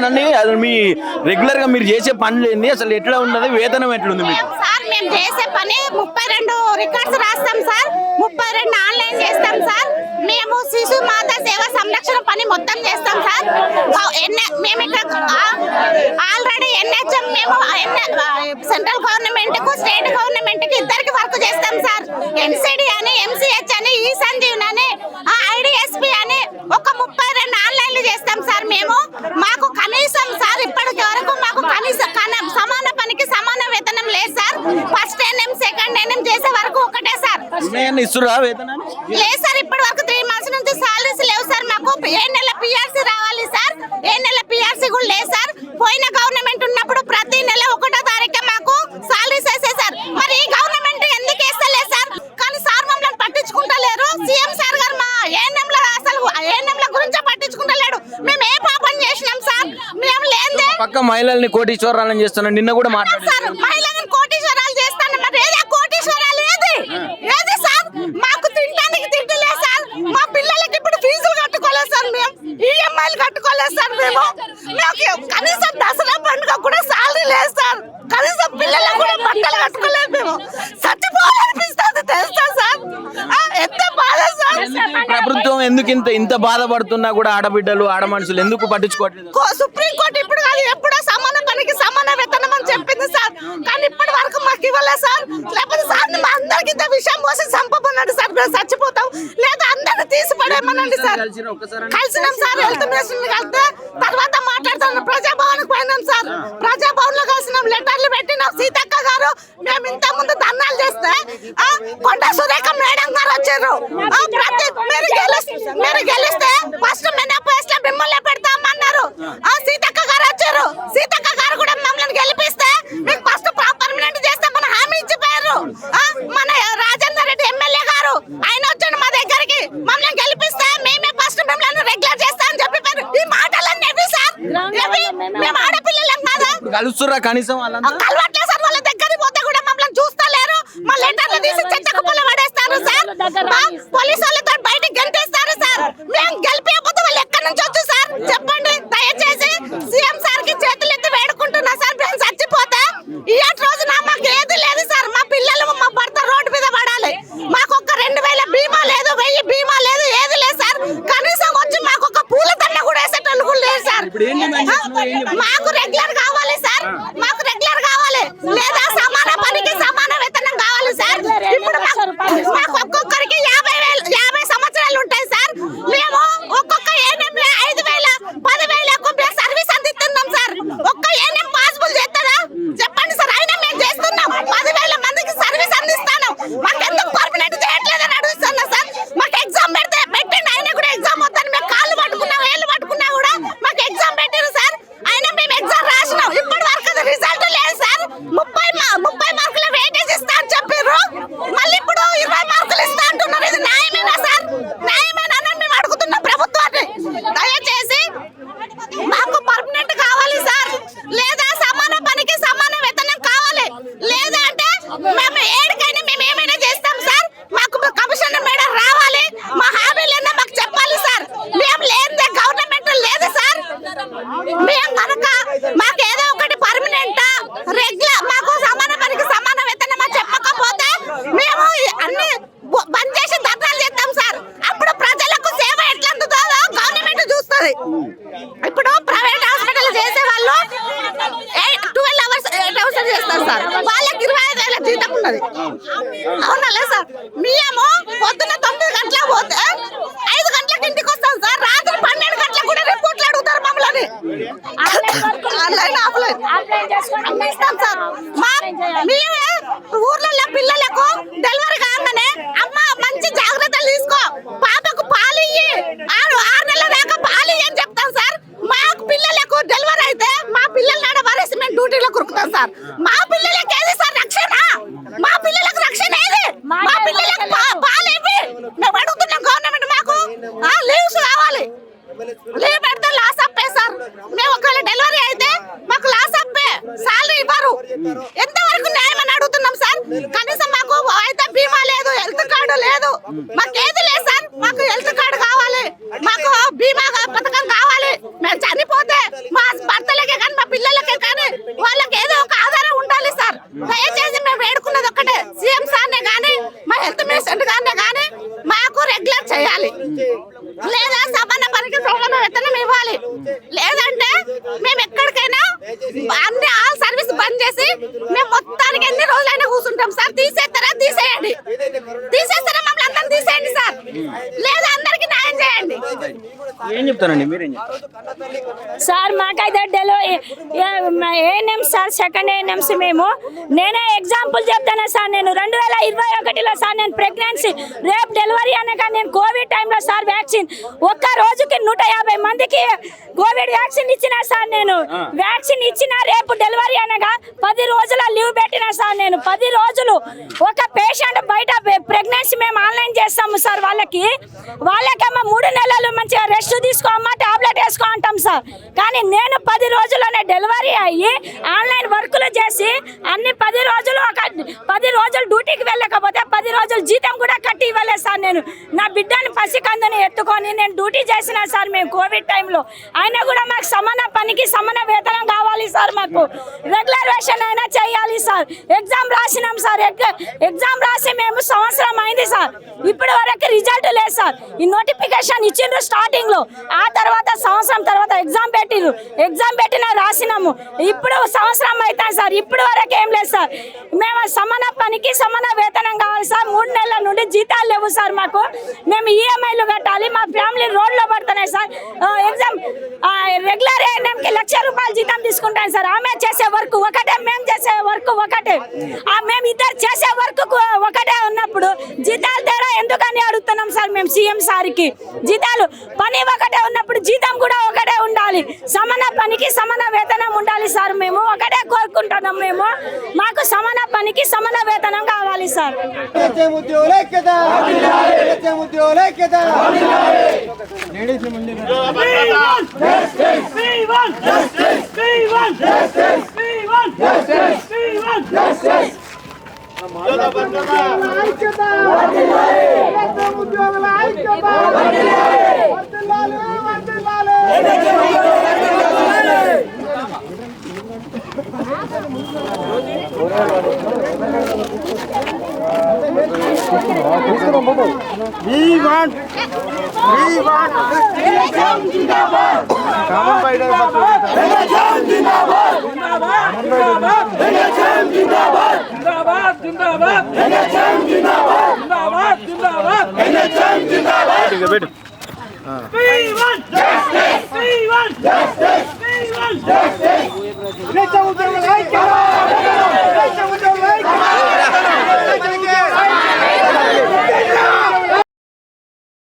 నన్ను అది మీ రెగ్యులర్ గా మీరు చేసే పనులు ఏంది, అసలు ఎట్లా ఉన్నది, వేతనం ఎట్లుంది మీకు? సార్ మేము చేసే పని 32 రికార్డ్స్ రాస్తాం సార్, 32 ఆన్లైన్ చేస్తాం సార్. మేము శిశు మాత సేవ సంరక్షణ పని మొత్తం చేస్తాం సార్. మేము ఇక్కడ ఆల్రెడీ ఎన్హెచ్ఎం మేము సెంట్రల్ గవర్నమెంట్ కు స్టేట్ గవర్నమెంట్ కి ఇద్దరికి వర్క్ చేస్తాం సార్. ఎన్సిడి అని, ఎంసీహెచ్ అని, ఈ సంజీవన్ అని, ఐడిఎస్పి అని ఒక 32 ఆన్లైన్లు చేస్తాం సార్. మేము మాకు కనీసం సార్ ఇప్పటికి వరకు మాకు కనీసం సమాన పనికి సమాన వేతనం లేదు sir. First NM second NM చేసే వరకు ఒకటే సార్. ఇస్తురా వేతనాన్ని? లేదు సార్, ఇప్పటి వరకు 3 మంత్స్ నుంచి సాలరీస్ లేవు సార్. మాకు ఏ నెల పిఆర్సీ రావాలి సార్, ఏ నెల పిఆర్సీ కూడా లేదు సార్. పోయిన గవర్నమెంట్ ఉన్నప్పుడు ప్రతి నెల 1వ తారీఖు మాకు సాలరీస్ వేసే సార్. మరి ఈ గవర్నమెంట్ ఎందుకు వేస్తలేదు సార్? కానీ సార్ మమ్మల్ని పట్టించుకుంటలేరు. సీఎం సార్ గారు మా ఏఎన్ఎంల అసలు ఏఎన్ఎంల గురించి పట్టించుకుంటలేడు. మేము ఏ పాపం చేసినాం సార్? మేము లేదే పక్క మహిళల్ని కోటీశ్వరాలను చేస్తున్నాం, నిన్న కూడా మాట్లాడారు సార్. మహిళలను కోటీశ్వరాలు చేస్తాను, మరి ఏది కోటీశ్వరాలు ఏది ఏది సార్? మాకు తినడానికి తిండి లేదు సార్. మా పిల్లలకి ఇప్పుడు ఫీజులు కట్టుకోలేదు సార్, మేము ఈఎంఐలు కట్టుకోలేదు సార్. మేము కనీసం దసరా పండుగ కూడా సాలరీ లేదు సార్. కనీసం పిల్లలకు కూడా బట్టలు కట్టుకోలేదు. మేము చచ్చిపోవాలనిపిస్తుంది తెలుసా సార్? ఎంత బాధ సార్. ప్రభుత్వం ఎందుకు ఇంత బాధపడుతున్నా కూడా ఆడబిడ్డలు ఆడ మనుషులు ఎందుకు పట్టించుకోవట్లేదు? సుప్రీంకోర్టు ఇప్పుడు కాదు ఎప్పుడో సమాన పనికి సమాన వేతనం అని చెప్పింది సార్. కానీ ఇప్పటి వరకు మాకు ఇవ్వలేదు సార్. లేకపోతే సార్ మా అందరికి ఇంత విషయం పోసి చంపమన్నాడు సార్. మేము చచ్చిపోతాం లేదా అందరిని తీసి పడేయమనండి సార్. కలిసినాం సార్, హెల్త్ మినిస్టర్ కలిస్తే తర్వాత మాట్లాడుతున్నాం. ప్రజాభవన్కి పోయినాం సార్, ప్రజాభవన్ లో కలిసినాం, లెటర్లు పెట్టినాం. సీతక్క గారు మేము ఇంత ముందు ధర్నాలు చేస్తే కొండ సురేఖ మేడం గారు వచ్చారు. మీరు గెలిస్తే ఫస్ట్ మెనోపాస్ లో మిమ్మల్ని పెడతామన్నారు. సీతక్క గారు వచ్చారు. సీతక్క గారు కూడా మమ్మల్ని గెలిపిస్తే మీకు ఫస్ట్ పర్మనెంట్ చేస్తామని హామీ ఇచ్చిపోయారు. మన రాజేందర్ రెడ్డి ఎమ్మెల్యే గారు ఆయన వచ్చాడు మా దగ్గరికి, మమ్మల్ని గెలిపిస్తే మేమే ఫస్ట్ మిమ్మల్ని రెగ్యులర్ చేస్తామని చెప్పిపోయారు. ఈ మాటలన్నీ ఎవి సార్? మేము ఆడపిల్లలం కాదా? కలుస్తురా కనీసం కలవట్లే సార్. వాళ్ళ దగ్గరికి పోతే కూడా మమ్మల్ని చూస్తలేరు. మా లెటర్లు తీసి చెత్తకు పుల్ల పడేస్తారు సార్. పోలీసు వాళ్ళతో బయటకు గెంటేస్తారు సార్. మేము గెలిపియకపోతే వాళ్ళు ఎక్కడి నుంచి వచ్చు సార్? చెప్పండి దయచేసి. సీఎం సార్ కి చేతులు ఎత్తి వేడుకుంటున్నా సార్. మేము చచ్చిపోతే ఇయ్యాటి రోజున మాకు ఏది లేదు సార్. మా పిల్లలు మా భర్త రోడ్డు మీద పడాలి. మాకు ఒక 2000 బీమా లేదు, 1000 బీమా లేదు, ఏది లేదు సార్. కనీసం వచ్చి మాకు ఒక పూల దండ కూడా వేసేటోళ్ళు కూడా లేదు సార్. మాకు రెగ్యులర్ కావాలి సార్, మాకు రెగ్యులర్ కావాలి, లేదా సమాన పనికి సమాన వేతనం కావాలి సార్. ఇప్పుడు మాకు ఒక్కొక్కరికి 50 సంవత్సరాలు ఉంటాయి సార్. మేము ఒక్కొక్క ఏఎన్ఎం 5000 10,000 సర్వీస్ అందిస్తున్నాం సార్. ఒక్క ఏఎన్ఎం పాసిబుల్ చేస్తారా చెప్పండి సార్? అయినా మేము చేస్తున్నాం, 10,000 మందికి సర్వీస్ అందిస్తాను. మాకు ఎందుకు పర్మనెంట్ చేయట్లేదని అడుగుతున్నా సార్. మాకు ఎగ్జామ్ పెట్టండి, అయినా కూడా ఎగ్జామ్ వద్దని మేము కాళ్ళు పట్టుకున్నా వేళ్ళు పట్టుకున్నా కూడా మాకు ఎగ్జామ్ పెట్టారు సార్. అయినా మేము ఎగ్జామ్ రాసినాం, ఇప్పటి వరకు రిజల్ట్ లేదు సార్. 30 మార్కుల వెయిటేజ్ ఇస్తా అని చెప్పారు, మళ్ళీ ఇప్పుడు 20 మార్కులు ఇస్తా అంటున్నారు. ఇది న్యాయమేనా సార్? న్యాయమేనా మేము అడుగుతున్నాం ప్రభుత్వాన్ని. దయచేసి మాకు పర్మనెంట్ కావాలి సార్, లేదా సమాన పనికి సమాన వేతనం కావాలి, లేదా అంటే మేము ఏడికైనా మేము ఏమైనా చేస్తాం సార్. మాకు కమిషనర్ మేడం రావాలి, మా హామీలన్నా మాకు చెప్పాలి సార్. మేము లేదే గవర్నమెంట్ లేదు సార్. మేము కనుక మాకు ఏదో ఒకటి పర్మనెంట్ రెగ్యులర్ మాకు సమాన పనికి సమాన వేతనం చెప్పకపోతే మేము అన్ని బంద్ చేసి ధర్నాలు చేస్తాం సార్. అప్పుడు ప్రజలకు సేవ ఎట్లా అందుతుందో గవర్నమెంట్ చూస్తుంది. ఇప్పుడు ప్రైవేట్ హాస్పిటల్ చేసే వాళ్ళు 12 అవర్స్ 8 అవర్స్ చేస్తారు సార్. వాళ్ళకి 25,000 జీతం ఉన్నది, అవునా లేదు సార్? మేము పొద్దున్న 9 గంటలకు పోతే 5 గంటలకు ఇంటికి వస్తాం సార్. రాత్రి 12 గంటలకు కూడా రిపోర్ట్లు అడుగుతారు మమ్మల్ని. ఆన్లైన్ ఆఫ్లైన్ అన్ని ఇస్తాం సార్. మేమే ఊర్లలో పిల్లలకు డెలివరీ కాగానే అమ్మ మంచి జాగ్రత్తలు తీసుకో, పాపకు పాలు ఇయ్యి, 6 నెలల దాకా పాలు ఇయ్యి అని చెప్తాం సార్. మాకు పిల్లలకు డెలివరీ అయితే మా పిల్లల నాడ వరేసి మేము డ్యూటీలో కురుకుతాం సార్. మా పిల్లలకి ఏది సార్ రక్షణ? మా పిల్లలకు రక్షణ ఏది? మా పిల్లలకు పాలు ఇవ్వి. మేము అడుగుతున్నాం గవర్నమెంట్, మాకు లీవ్స్ కావాలి. లీవ్ పెడితే లాస్ అప్పే సార్. మేము ఒకవేళ డెలివరీ అయితే మాకు లాస్ అప్పే, సాలరీ ఇవ్వరు. ఎంతవరకు న్యాయం అని అడుగుతున్నాం సార్. కనీసం మాకు అయితే బీమా లేదు, లేదంటే మేము ఎక్కడికైనా అన్ని ఆల్ సర్వీస్ బంద్ చేసి మేము మొత్తానికి ఎన్ని రోజులైనా కూర్చుంటాం సార్. తీసేస్తారా తీసేయండి, తీసేస్తారా మమ్మల్ని అందరిని తీసేయండి సార్, లేదా అందరికి న్యాయం చేయండి. ఏం చెప్తారండి మీరేం సార్? మాకైతే ఏఎన్ఎం సార్, సెకండ్ ఏఎన్ఎంస్ మేము. నేనే ఎగ్జాంపుల్ చెప్తాను సార్. నేను 2021లో సార్ నేను ప్రెగ్నెన్సీ రేపు డెలివరీ అనగా నేను కోవిడ్ టైంలో సార్ వ్యాక్సిన్ ఒక్క రోజుకి 150 మందికి కోవిడ్ వ్యాక్సిన్ ఇచ్చిన సార్. నేను వ్యాక్సిన్ ఇచ్చిన రేపు డెలివరీ అనగా 10 రోజుల లీవ్ పెట్టిన సార్. నేను 10 రోజులు ఒక పేషెంట్ బయట ప్రెగ్నెన్సీ మేము ఆన్లైన్ చేస్తాము సార్. వాళ్ళకేమో 3 నెలలు మంచిగా రెస్ట్ తీసుకోమ్మా, టాబ్లెట్ వేసుకో అంటాం సార్. కానీ నేను 10 రోజుల్లోనే డెలివరీ అయ్యి ఆన్లైన్ వర్కులు చేసి అన్ని 10 రోజులు డ్యూటీకి వెళ్ళకపోతే 10 రోజులు జీతం కూడా కట్టి ఇవ్వలేదు సార్. నేను నా బిడ్డని పసికందుని ఎత్తుకొని నేను డ్యూటీ చేసిన సార్ మేము కోవిడ్ టైంలో. అయినా కూడా మాకు సమాన పనికి సమాన వేతనం కావాలి సార్. మాకు రెగ్యులరేషన్ అయినా చేయాలి సార్. ఎగ్జామ్ రాసినాం సార్. ఎగ్జామ్ రాసి మేము సంవత్సరం అయింది సార్. ఇప్పటి వరకు రిజల్ట్ లేదు సార్. ఈ నోటిఫికేషన్ ఇచ్చిండ్రు స్టార్టింగ్ లో, ఆ తర్వాత సంవత్సరం తర్వాత ఎగ్జామ్ పెట్టిరు. ఎగ్జామ్ పెట్టినా రాసినాము. ఇప్పుడు సంవత్సరం అవుతాం సార్. ఇప్పటి వరకు ఏం లేదు సార్. మేము సమాన పనికి సమాన వేతనం కావాలి సార్. 3 నెలల నుండి జీతాలు లేవు సార్ మాకు. మేము ఈఎంఐలు కట్టాలి. మా ఫ్యామిలీ రోడ్లో పడుతున్నాయి సార్. ఎగ్జామ్ రెగ్యులర్ ఏఎన్ఎంకి ₹1,00,000 జీతం తీసుకుంటాం సార్. ఆమె చేసే వర్క్ ఒకటే, మేము చేసే వర్క్ ఒకటే. మేము ఇద్దరు చేసే వర్క్ ఒకటే ఉన్నప్పుడు జీతాలు తేడా ఎందుకని అడుగుతున్నాం సార్ మేము సీఎం సార్కి. జీతాలు పని ఒకటే ఉన్నప్పుడు జీతం కూడా ఒకటే ఉండాలి. సమాన పనికి సమాన వేతనం ఉండాలి సార్. మేము ఒకటే కోరుకుంటున్నాం. మేము మాకు సమాన పనికి సమాన వేతనం కావాలి sir. We want justice. We want justice. We want justice.